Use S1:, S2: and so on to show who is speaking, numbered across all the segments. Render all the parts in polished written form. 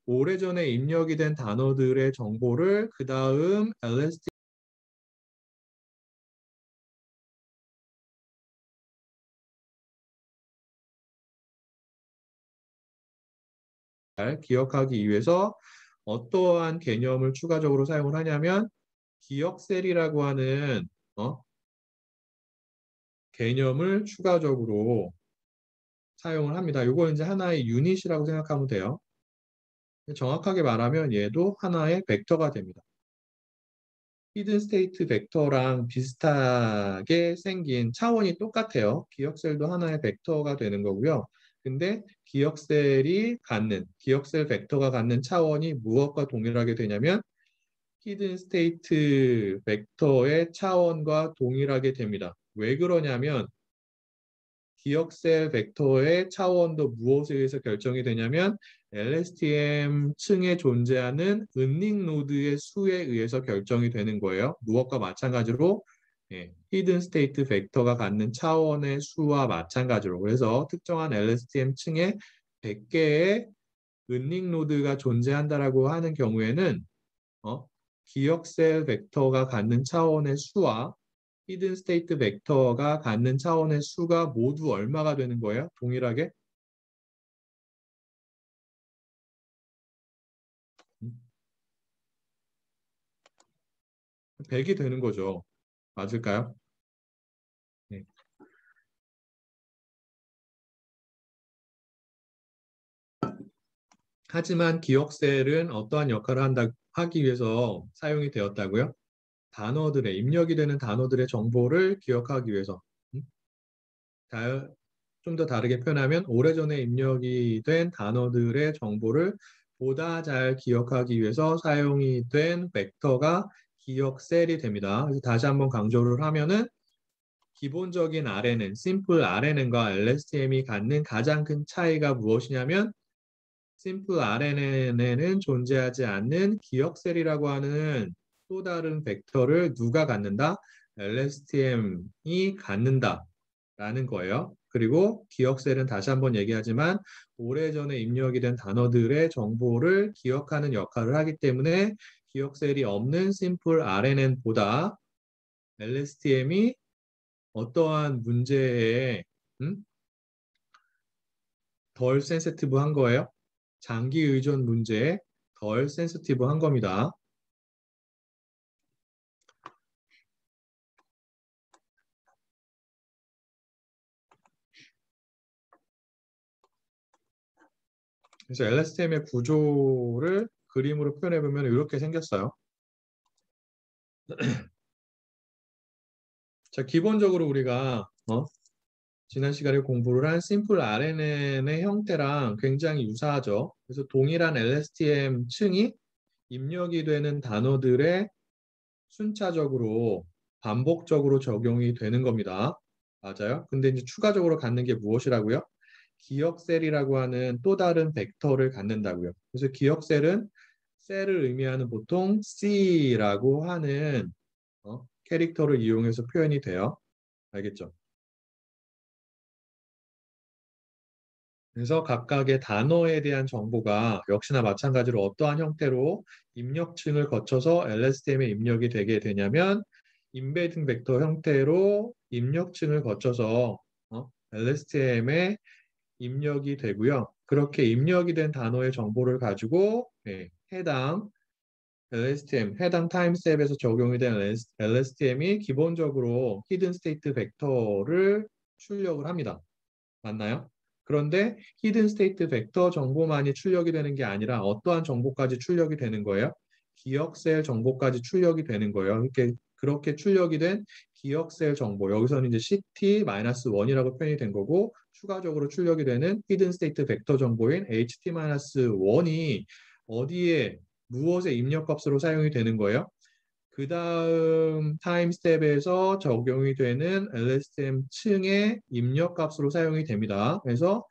S1: 오래전에 입력이 된 단어들의 정보를 그 다음 LSTM 잘 기억하기 위해서 어떠한 개념을 추가적으로 사용을 하냐면 기억셀이라고 하는 개념을 추가적으로 사용을 합니다. 이거 이제 하나의 유닛이라고 생각하면 돼요. 정확하게 말하면 얘도 하나의 벡터가 됩니다. 히든 스테이트 벡터랑 비슷하게 생긴 차원이 똑같아요. 기억셀도 하나의 벡터가 되는 거고요. 근데 기억셀 벡터가 갖는 차원이 무엇과 동일하게 되냐면 히든 스테이트 벡터의 차원과 동일하게 됩니다. 왜 그러냐면 기억셀 벡터의 차원도 무엇에 의해서 결정이 되냐면 LSTM 층에 존재하는 은닉 노드의 수에 의해서 결정이 되는 거예요. 무엇과 마찬가지로 히든 스테이트 벡터가 갖는 차원의 수와 마찬가지로 그래서 특정한 LSTM 층에 100개의 은닉 노드가 존재한다라고 하는 경우에는 기억셀 벡터가 갖는 차원의 수와 히든 스테이트 벡터가 갖는 차원의 수가 모두 얼마가 되는 거예요? 동일하게? 100이 되는 거죠. 맞을까요? 네. 하지만 기억셀은 어떠한 역할을 하기 위해서 사용이 되었다고요? 입력이 되는 단어들의 정보를 기억하기 위해서. 음? 좀 더 다르게 표현하면 오래전에 입력이 된 단어들의 정보를 보다 잘 기억하기 위해서 사용이 된 벡터가 기억셀이 됩니다. 그래서 다시 한번 강조를 하면은 기본적인 심플 RNN과 LSTM이 갖는 가장 큰 차이가 무엇이냐면 심플 RNN에는 존재하지 않는 기억셀이라고 하는 또 다른 벡터를 누가 갖는다? LSTM이 갖는다라는 거예요. 그리고 기억셀은 다시 한번 얘기하지만 오래전에 입력이 된 단어들의 정보를 기억하는 역할을 하기 때문에 기억셀이 없는 심플 RNN보다 LSTM이 어떠한 문제에 덜 센시티브한 거예요. 장기 의존 문제에 덜 센시티브한 겁니다. 그래서 LSTM의 구조를 그림으로 표현해 보면 이렇게 생겼어요. 자, 기본적으로 우리가 지난 시간에 공부를 한 심플 RNN의 형태랑 굉장히 유사하죠. 그래서 동일한 LSTM 층이 입력이 되는 단어들의 순차적으로 반복적으로 적용이 되는 겁니다. 맞아요. 근데 이제 추가적으로 갖는 게 무엇이라고요? 기억셀이라고 하는 또 다른 벡터를 갖는다고요. 그래서 기억셀은 셀을 의미하는 보통 C라고 하는 캐릭터를 이용해서 표현이 돼요. 알겠죠? 그래서 각각의 단어에 대한 정보가 역시나 마찬가지로 어떠한 형태로 입력층을 거쳐서 LSTM에 입력이 되게 되냐면 임베딩 벡터 형태로 입력층을 거쳐서 LSTM에 입력이 되고요. 그렇게 입력이 된 단어의 정보를 가지고 해당 타임스텝에서 적용이 된 LSTM이 기본적으로 히든 스테이트 벡터를 출력을 합니다. 맞나요? 그런데 히든 스테이트 벡터 정보만이 출력이 되는 게 아니라 어떠한 정보까지 출력이 되는 거예요? 기억셀 정보까지 출력이 되는 거예요. 그렇게 출력이 된 기억셀 정보, 여기서는 이제 CT-1이라고 표현이 된 거고, 추가적으로 출력이 되는 히든 스테이트 벡터 정보인 HT-1이 어디에 무엇의 입력 값으로 사용이 되는 거예요? 그 다음 타임 스텝에서 적용이 되는 LSTM 층의 입력 값으로 사용이 됩니다. 그래서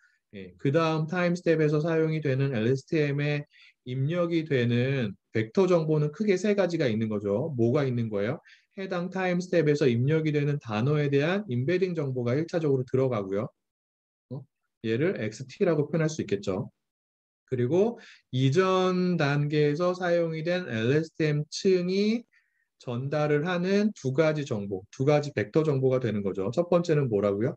S1: 그 다음 타임 스텝에서 사용이 되는 LSTM에 입력이 되는 벡터 정보는 크게 세 가지가 있는 거죠. 뭐가 있는 거예요? 해당 타임 스텝에서 입력이 되는 단어에 대한 임베딩 정보가 1차적으로 들어가고요. 얘를 XT라고 표현할 수 있겠죠. 그리고 이전 단계에서 사용이 된 LSTM 층이 전달을 하는 두 가지 정보, 두 가지 벡터 정보가 되는 거죠. 첫 번째는 뭐라고요?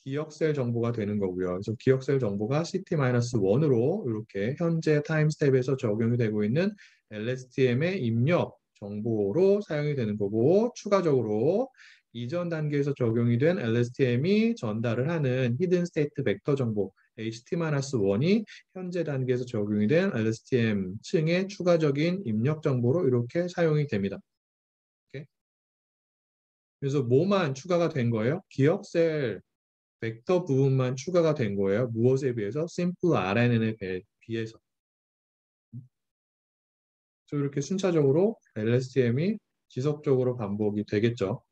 S1: 기억셀 정보가 되는 거고요. 그래서 기억셀 정보가 CT-1으로 이렇게 현재 타임 스텝에서 적용이 되고 있는 LSTM의 입력 정보로 사용이 되는 거고, 추가적으로 이전 단계에서 적용이 된 LSTM이 전달을 하는 히든 스테이트 벡터 정보 HT-1이 현재 단계에서 적용이 된 LSTM 층의 추가적인 입력 정보로 이렇게 사용이 됩니다. 오케이? 그래서 뭐만 추가가 된 거예요? 기억셀 벡터 부분만 추가가 된 거예요. 무엇에 비해서? 심플 RNN에 비해서. 그래서 이렇게 순차적으로 LSTM이 지속적으로 반복이 되겠죠.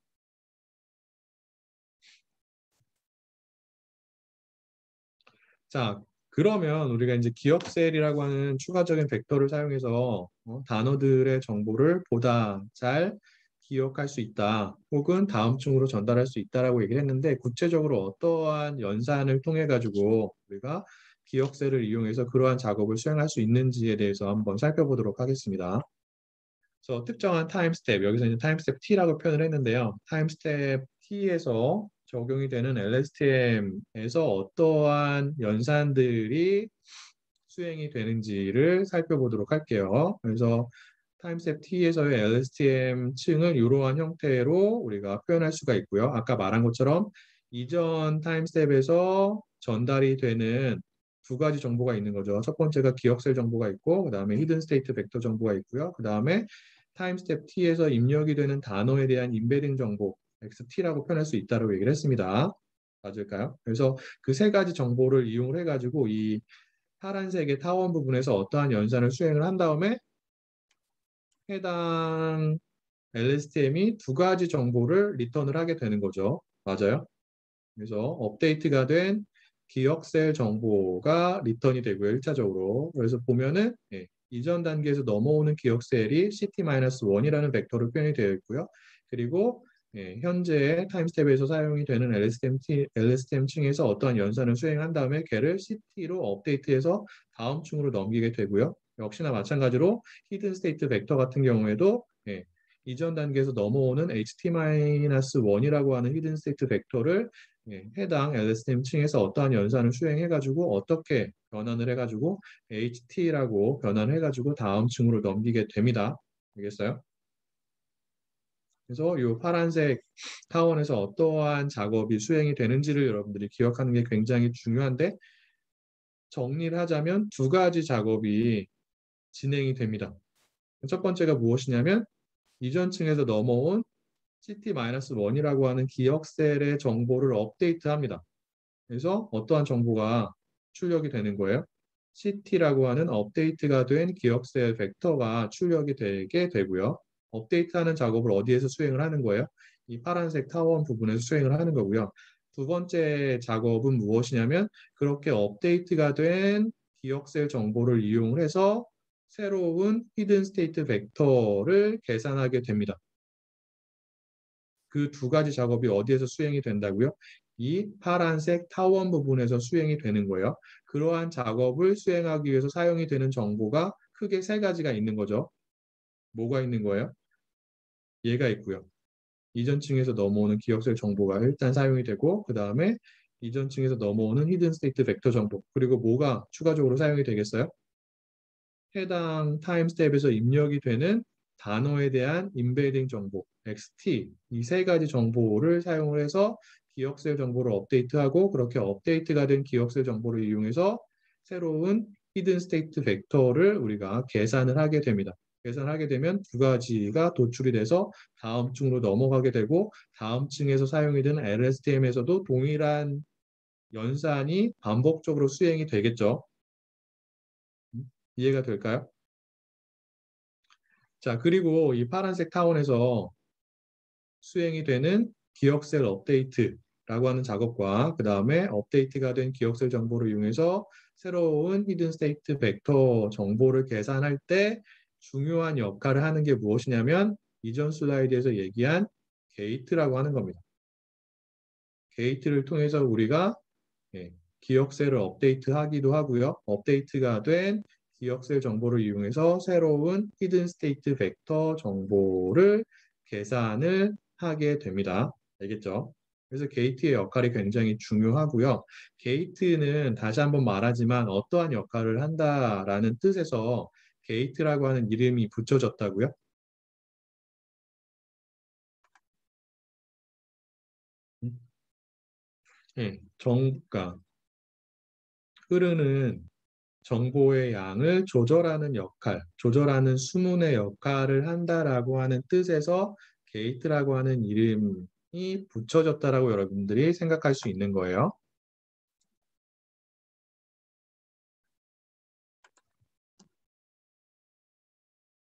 S1: 자, 그러면 우리가 이제 기억셀이라고 하는 추가적인 벡터를 사용해서 단어들의 정보를 보다 잘 기억할 수 있다, 혹은 다음 층으로 전달할 수 있다라고 얘기를 했는데, 구체적으로 어떠한 연산을 통해 가지고 우리가 기억셀을 이용해서 그러한 작업을 수행할 수 있는지에 대해서 한번 살펴보도록 하겠습니다. 그래서 특정한 타임 스텝, 여기서 이제 타임 스텝 T라고 표현을 했는데요. 타임 스텝 T에서 적용이 되는 LSTM에서 어떠한 연산들이 수행이 되는지를 살펴보도록 할게요. 그래서 타임 스텝 T에서의 LSTM 층은 이러한 형태로 우리가 표현할 수가 있고요. 아까 말한 것처럼 이전 타임 스텝에서 전달이 되는 두 가지 정보가 있는 거죠. 첫 번째가 기억셀 정보가 있고, 그 다음에 히든 스테이트 벡터 정보가 있고요. 그 다음에 타임 스텝 T에서 입력이 되는 단어에 대한 임베딩 정보, XT라고 표현할 수 있다고 얘기를 했습니다. 맞을까요? 그래서 그 세 가지 정보를 이용을 해가지고 이 파란색의 타원 부분에서 어떠한 연산을 수행을 한 다음에 해당 LSTM이 두 가지 정보를 리턴을 하게 되는 거죠. 맞아요? 그래서 업데이트가 된 기억셀 정보가 리턴이 되고요. 1차적으로. 그래서 보면은 이전 단계에서 넘어오는 기억셀이 CT-1이라는 벡터로 표현이 되어 있고요. 그리고 현재 타임 스텝에서 사용이 되는 LSTM 층에서 어떠한 연산을 수행한 다음에 걔를 CT로 업데이트해서 다음 층으로 넘기게 되고요. 역시나 마찬가지로 히든 스테이트 벡터 같은 경우에도 이전 단계에서 넘어오는 HT-1이라고 하는 히든 스테이트 벡터를 해당 LSTM 층에서 어떠한 연산을 수행해가지고 어떻게 변환을 해가지고 HT라고 변환을 해가지고 다음 층으로 넘기게 됩니다. 알겠어요? 그래서 이 파란색 타원에서 어떠한 작업이 수행이 되는지를 여러분들이 기억하는 게 굉장히 중요한데, 정리를 하자면 두 가지 작업이 진행이 됩니다. 첫 번째가 무엇이냐면 이전 층에서 넘어온 CT-1이라고 하는 기억셀의 정보를 업데이트합니다. 그래서 어떠한 정보가 출력이 되는 거예요? CT라고 하는 업데이트가 된 기억셀 벡터가 출력이 되게 되고요. 업데이트하는 작업을 어디에서 수행을 하는 거예요? 이 파란색 타원 부분에서 수행을 하는 거고요. 두 번째 작업은 무엇이냐면 그렇게 업데이트가 된 기억셀 정보를 이용을 해서 새로운 히든 스테이트 벡터를 계산하게 됩니다. 그 두 가지 작업이 어디에서 수행이 된다고요? 이 파란색 타원 부분에서 수행이 되는 거예요. 그러한 작업을 수행하기 위해서 사용이 되는 정보가 크게 세 가지가 있는 거죠. 뭐가 있는 거예요? 얘가 있고요. 이전 층에서 넘어오는 기억셀 정보가 일단 사용이 되고, 그 다음에 이전 층에서 넘어오는 히든 스테이트 벡터 정보, 그리고 뭐가 추가적으로 사용이 되겠어요? 해당 타임 스텝에서 입력이 되는 단어에 대한 임베딩 정보, XT, 이 세 가지 정보를 사용을 해서 기억셀 정보를 업데이트하고, 그렇게 업데이트가 된 기억셀 정보를 이용해서 새로운 히든 스테이트 벡터를 우리가 계산을 하게 됩니다. 계산을 하게 되면 두 가지가 도출이 돼서 다음 층으로 넘어가게 되고, 다음 층에서 사용이 되는 LSTM에서도 동일한 연산이 반복적으로 수행이 되겠죠. 이해가 될까요? 자, 그리고 이 파란색 타원에서 수행이 되는 기억셀 업데이트라고 하는 작업과 그 다음에 업데이트가 된 기억셀 정보를 이용해서 새로운 히든 스테이트 벡터 정보를 계산할 때 중요한 역할을 하는 게 무엇이냐면 이전 슬라이드에서 얘기한 게이트라고 하는 겁니다. 게이트를 통해서 우리가 기억셀을 업데이트하기도 하고요. 업데이트가 된 기억셀 정보를 이용해서 새로운 히든 스테이트 벡터 정보를 계산을 하게 됩니다. 알겠죠? 그래서 게이트의 역할이 굉장히 중요하고요. 게이트는 다시 한번 말하지만 어떠한 역할을 한다라는 뜻에서 게이트라고 하는 이름이 붙여졌다고요? 네, 그러니까 흐르는 정보의 양을 조절하는 역할, 조절하는 수문의 역할을 한다라고 하는 뜻에서 게이트라고 하는 이름이 붙여졌다라고 여러분들이 생각할 수 있는 거예요.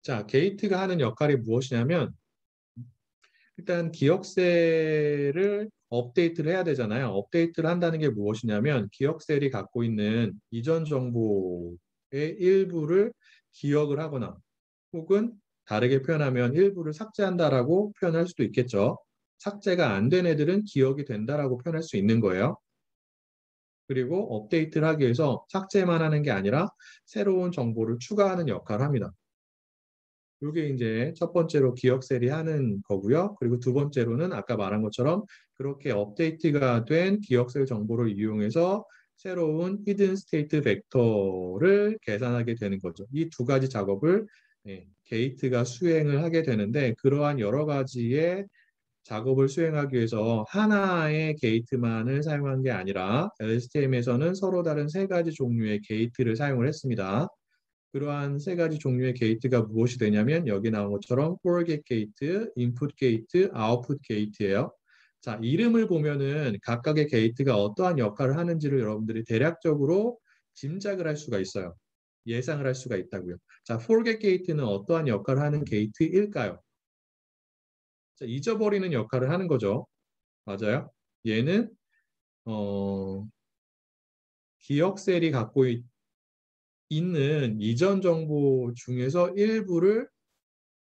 S1: 자, 게이트가 하는 역할이 무엇이냐면 일단 기억셀을 업데이트를 해야 되잖아요. 업데이트를 한다는 게 무엇이냐면 기억셀이 갖고 있는 이전 정보의 일부를 기억을 하거나 혹은 다르게 표현하면 일부를 삭제한다라고 표현할 수도 있겠죠. 삭제가 안 된 애들은 기억이 된다라고 표현할 수 있는 거예요. 그리고 업데이트를 하기 위해서 삭제만 하는 게 아니라 새로운 정보를 추가하는 역할을 합니다. 이게 이제 첫 번째로 기억셀이 하는 거고요. 그리고 두 번째로는 아까 말한 것처럼 그렇게 업데이트가 된 기억셀 정보를 이용해서 새로운 히든 스테이트 벡터를 계산하게 되는 거죠. 이 두 가지 작업을 게이트가 수행을 하게 되는데 그러한 여러 가지의 작업을 수행하기 위해서 하나의 게이트만을 사용한 게 아니라 LSTM에서는 서로 다른 세 가지 종류의 게이트를 사용을 했습니다. 그러한 세 가지 종류의 게이트가 무엇이 되냐면 여기 나온 것처럼 for get 게이트, input 게이트, output 게이트예요. 자, 이름을 보면은 각각의 게이트가 어떠한 역할을 하는지를 여러분들이 대략적으로 짐작을 할 수가 있어요. 예상을 할 수가 있다고요. 자, for get 게이트는 어떠한 역할을 하는 게이트일까요? 자, 잊어버리는 역할을 하는 거죠. 맞아요. 얘는 어, 기억셀이 갖고 있는 이전 정보 중에서 일부를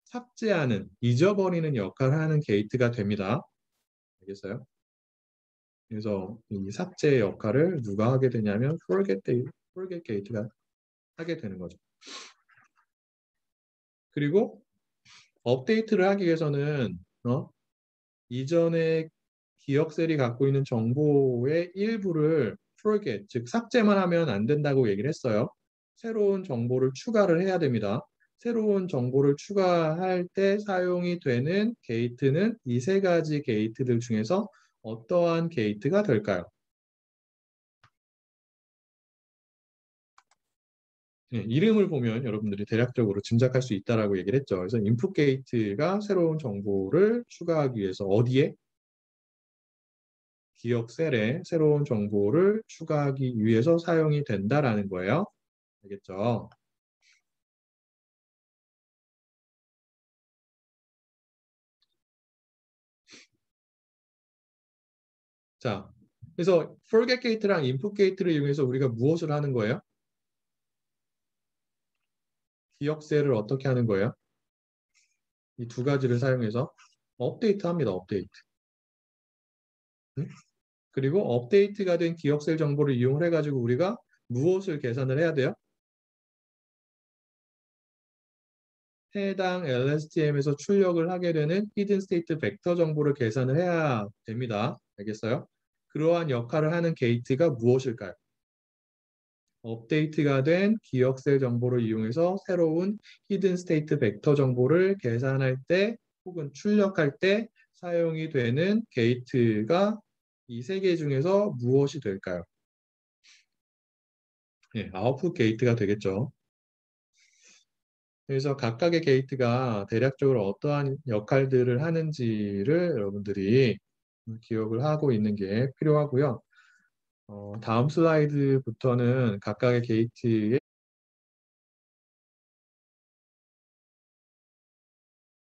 S1: 삭제하는, 잊어버리는 역할을 하는 게이트가 됩니다. 알겠어요? 그래서 이 삭제 역할을 누가 하게 되냐면 forget gate가 하게 되는 거죠. 그리고 업데이트를 하기 위해서는 이전에 기억셀이 갖고 있는 정보의 일부를 forget, 즉 삭제만 하면 안 된다고 얘기를 했어요. 새로운 정보를 추가를 해야 됩니다. 새로운 정보를 추가할 때 사용이 되는 게이트는 이 세 가지 게이트들 중에서 어떠한 게이트가 될까요? 네, 이름을 보면 여러분들이 대략적으로 짐작할 수 있다라고 얘기를 했죠. 그래서 input 게이트가 새로운 정보를 추가하기 위해서 어디에? 기억 셀에 새로운 정보를 추가하기 위해서 사용이 된다라는 거예요. 알겠죠? 자, 그래서 forget gate랑 input gate를 이용해서 우리가 무엇을 하는 거예요? 기억셀을 어떻게 하는 거예요? 이 두 가지를 사용해서 업데이트 합니다. 업데이트. 응? 그리고 업데이트가 된 기억셀 정보를 이용을 해가지고 우리가 무엇을 계산을 해야 돼요? 해당 LSTM에서 출력을 하게 되는 히든 스테이트 벡터 정보를 계산을 해야 됩니다. 알겠어요? 그러한 역할을 하는 게이트가 무엇일까요? 업데이트가 된 기억셀 정보를 이용해서 새로운 히든 스테이트 벡터 정보를 계산할 때 혹은 출력할 때 사용이 되는 게이트가 이 세 개 중에서 무엇이 될까요? 예, 아웃풋 게이트가 되겠죠. 그래서 각각의 게이트가 대략적으로 어떠한 역할들을 하는지를 여러분들이 기억을 하고 있는 게 필요하고요. 다음 슬라이드부터는 각각의 게이트의